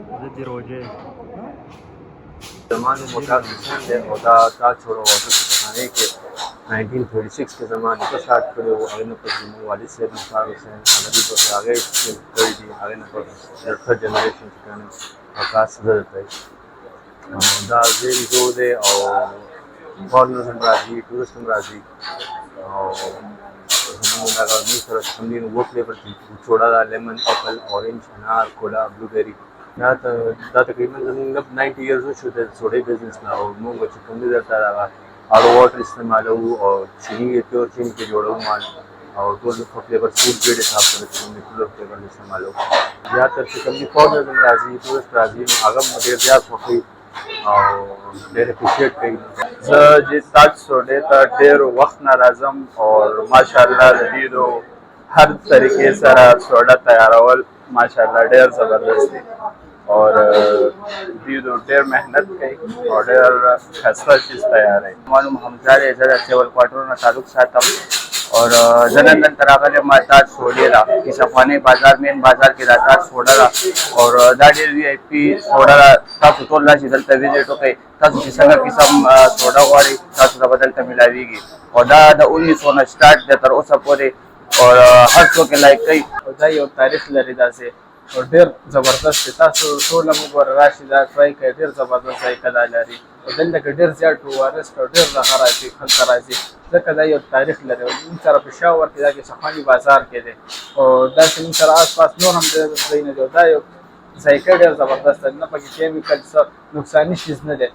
ضد روژې زما نوم ممتاز حسین دی او دا تاج چوره واده په پخوانۍ کې 1936 کې زما نیکه سټارټ کړی وو. هغې نه پس زموږ والد صاحب مختار حسین عربي پسې هغې کړي دي. هغې نه پس ثird جنریشن چې کنه کاس زه درته دا زیل زو دی او فارنرز هم راځي، ټورسټ هم راځي او زموږ دا ګورنمنټ سره څومره نو وو فلیور چوړه دا لیمن اپل اورنج انار کولا بلوبېري دا تقریبا زموږ 90 ایئرز وشو د سوډۍ بزنس نه. او موږ چې کوم دي درته هغه اړو واټر استعمالوو او چیني یې پیور چیني کې جوړوو مال او ټول فلیور فوډ ګریډ حساب سره چې کوم دي ټول فلیور استعمالوو. زیاتر چې کوم دي فارنرز هم راځي، ټورسټ راځي، نو هغه هم ډېر زیات خوښوي او ډېر اپریشیټ کوي. زه چې تاج سوډې ته ډېر وخت نه راځم او ماشاءالله د دیدو هر طریقې سره سوډه تیارول ماشاءالله ډېر زبردست دي اور دیدو ډېر محنت کوي او ډېر ښایسته چیز تیاروي. زما نوم حمزه دی، زه د سیول کوارټر نه تعلق ساتم اور زه نن دلته راغلی یم تاج سوډې ده کیسه افغاني بازار مین بازار کې دا تاج سوډه ده اور دا ډېر وي آی پي سوډه ده. تاسو ټول راشئ دلته وزټ وکړئ. تاسو چې څنګه قسم سوډه غواړئ تاسو ته به دلته میلاویږي او دا د 1900 نه سټارټ دی تر اوسه پورې اور هر څوک یې لایک کوي او دا یو تاریخ لري داسې او ډېر زبردست دی. تاسو ټول هم وګوره راشئ دا ټرای کړئ، ډېر زبردست ذایقه دا لري او دلته کې ډېر زیات ټورسټ او ډېر دغه راځي خلک راځي ځکه دا یو تاریخ لري. او موږ سره پېښور کې دا کې صفاني بازار کې دی او داسې موږ سره آس پاس نور هم ډېر ځایونه دي. دا یو ذایقه ډېر زبردست دی، نه پکې کیمیکل څه نقصاني چیز نه دی.